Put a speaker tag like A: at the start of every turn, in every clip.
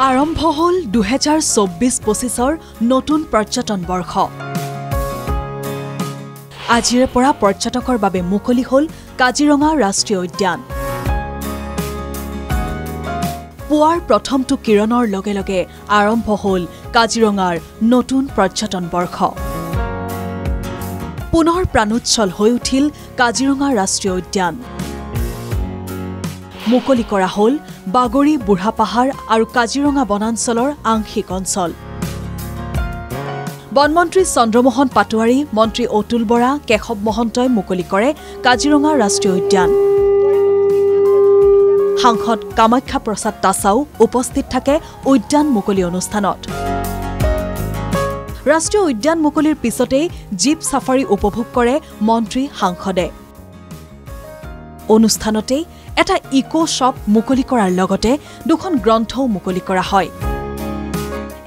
A: আৰম্ভ হল 2024-25 নতুন পৰ্যটন বৰ্ষ। আজিৰে পৰা পৰ্যটকৰ বাবে মুকলি হল কাজিৰঙা ৰাষ্ট্ৰীয় উদ্যান। পুৱাৰ প্ৰথমটো কিৰণৰ লগে লগে আৰম্ভ হল কাজিৰঙাৰ নতুন পৰ্যটন বৰ্ষ। পুনৰ প্ৰাণোচ্ছল হৈ উঠিল কাজিৰঙা ৰাষ্ট্ৰীয় উদ্যান। মুকলি কৰা হল বাগৰি বুঢ়া পাহাৰ আৰু কাজিৰঙা বনাঞ্চলৰ আংশিক অঞ্চল। বনমন্ত্ৰী চন্দ্ৰমোহন পাটোৱাৰী, মন্ত্ৰী অতুল বৰা, কেশৱ মহন্তই মুকলি কৰে কাজিৰঙা ৰাষ্ট্ৰীয় উদ্যান। সাংসদ কামাখ্যা প্ৰসাদ তাছাও উপস্থিত থাকে উদ্যান মুকলি অনুষ্ঠানত। ৰাষ্ট্ৰীয় উদ্যান মুকলিৰ পিছতেই জীপ ছাফাৰী উপভোগ কৰে মন্ত্ৰী সাংসদে। অনুষ্ঠানতেই এটা ইকো শ্বপ মুকলি কৰাৰ লগতে দুখন গ্ৰন্থও মুকলি কৰা হয়।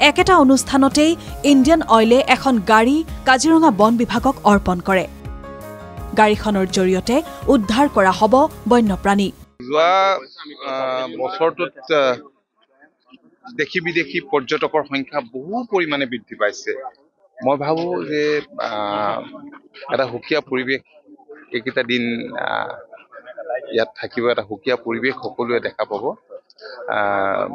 A: একেটা অনুষ্ঠানতেই ইণ্ডিয়ান অইলে এখন গাড়ী কাজিৰঙা বন বিভাগক অৰ্পণ কৰে। গাড়ীখনৰ জৰিয়তে উদ্ধাৰ কৰা হ'ব বন্যপ্ৰাণী।
B: যোৱা বছৰটোত দেশী বিদেশী পৰ্যটকৰ সংখ্যা বহু পৰিমাণে বৃদ্ধি পাইছে। মই ভাবোঁ যে এটা সুকীয়া পৰিৱেশ এইকেইটা দিন ইয়াত থাকিব, এটা সুকীয়া পৰিৱেশ সকলোৱে দেখা পাব।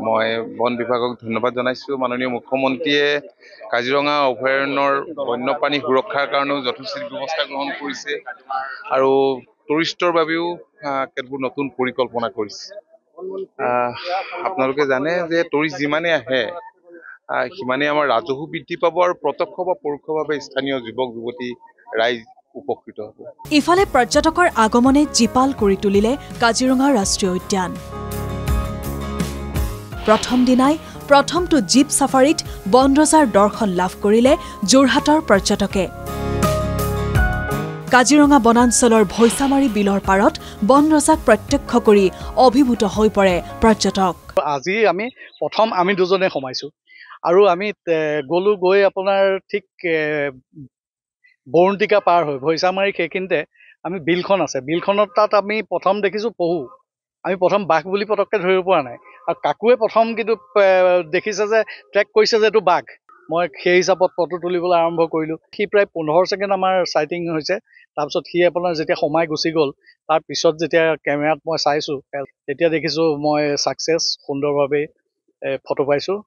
B: মই বন বিভাগক ধন্যবাদ জনাইছোঁ। মাননীয় মুখ্যমন্ত্ৰীয়ে কাজিৰঙা অভয়াৰণ্যৰ বন্যপ্ৰাণী সুৰক্ষাৰ কাৰণেও যথেষ্ট ব্যৱস্থা গ্ৰহণ কৰিছে আৰু টুৰিষ্টৰ বাবেও কেতবোৰ নতুন পৰিকল্পনা কৰিছে। আপোনালোকে জানে যে টুৰিষ্ট যিমানে আহে সিমানে আমাৰ ৰাজহো বৃদ্ধি পাব আৰু প্ৰত্যক্ষ বা পৰোক্ষভাৱে স্থানীয় যুৱক যুৱতী ৰাইজ উপকৃত হ'ব।
A: ইফালে পৰ্যটকৰ আগমনে জীপাল কৰি তুলিলে কাজিৰঙা ৰাষ্ট্ৰীয় উদ্যান। প্ৰথম দিনাই প্ৰথমটো জীপ ছাফাৰীত বনৰজাৰ দৰ্শন লাভ কৰিলে যোৰহাটৰ পৰ্যটকে। কাজিৰঙা বনাঞ্চলৰ ভৈছামাৰী বিলৰ পাৰত বনৰজাক প্ৰত্যক্ষ কৰি অভিভূত হৈ পৰে পৰ্যটক।
C: আজি আমি দুজনে সোমাইছো আৰু আমি গৈ আপোনাৰ ঠিক বৰুণটিকা পাৰ হৈ ভৈছামাৰী সেইখিনিতে আমি বিলখন আছে, বিলখনত তাত আমি প্ৰথম দেখিছোঁ পহু। আমি প্ৰথম বাঘ বুলি পটককৈ ধৰিব পৰা নাই আৰু কাকুৱে প্ৰথম কিন্তু দেখিছে যে ট্ৰেক কৰিছে যে এইটো বাঘ। মই সেই হিচাপত ফটো তুলিবলৈ আৰম্ভ কৰিলোঁ। সি প্ৰায় 15 ছেকেণ্ড আমাৰ চাইটিং হৈছে। তাৰপিছত সি আপোনাৰ যেতিয়া সোমাই গুচি গ'ল, তাৰপিছত যেতিয়া কেমেৰাত মই চাইছোঁ তেতিয়া দেখিছোঁ মই ছাকচেছ, সুন্দৰভাৱে ফটো পাইছোঁ।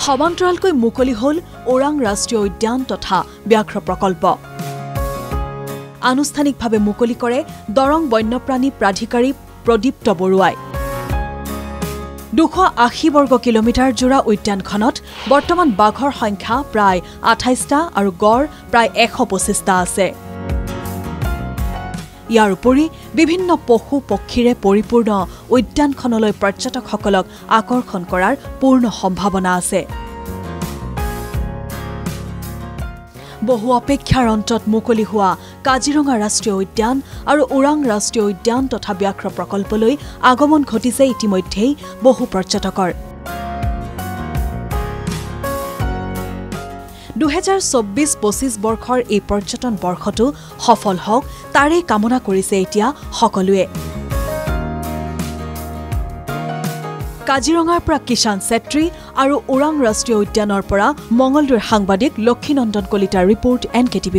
A: সমান্তৰালকৈ মুকলি হ'ল ওৰাং ৰাষ্ট্ৰীয় উদ্যান তথা ব্যাঘ্ৰ প্ৰকল্প। আনুষ্ঠানিকভাৱে মুকলি কৰে দৰং বন্যপ্ৰাণী প্ৰাধিকাৰী প্ৰদীপ্ত বৰুৱাই। 280 বৰ্গ কিলোমিটাৰ জোৰা উদ্যানখনত বৰ্তমান বাঘৰ সংখ্যা প্ৰায় 28টা আৰু গড় প্ৰায় 125টা আছে। ইয়াৰ উপৰি বিভিন্ন পশু পক্ষীৰে পৰিপূৰ্ণ উদ্যানখনলৈ পৰ্যটকসকলক আকৰ্ষণ কৰাৰ পূৰ্ণ সম্ভাৱনা আছে। বহু অপেক্ষাৰ অন্তত মুকলি হোৱা কাজিৰঙা ৰাষ্ট্ৰীয় উদ্যান আৰু ওৰাং ৰাষ্ট্ৰীয় উদ্যান তথা ব্যাঘ্ৰ প্ৰকল্পলৈ আগমন ঘটিছে ইতিমধ্যেই বহু পৰ্যটকৰ। 2024-25 বৰ্ষৰ এই পৰ্যটন বৰ্ষটো সফল হওক তাৰেই কামনা কৰিছে এতিয়া সকলোৱে। কাজিৰঙাৰ পৰা কিষাণ ছেত্ৰী আৰু ওৰাং ৰাষ্ট্ৰীয় উদ্যানৰ পৰা মঙলদৈৰ সাংবাদিক লক্ষীনন্দন কলিতাৰ ৰিপৰ্ট NKTV+।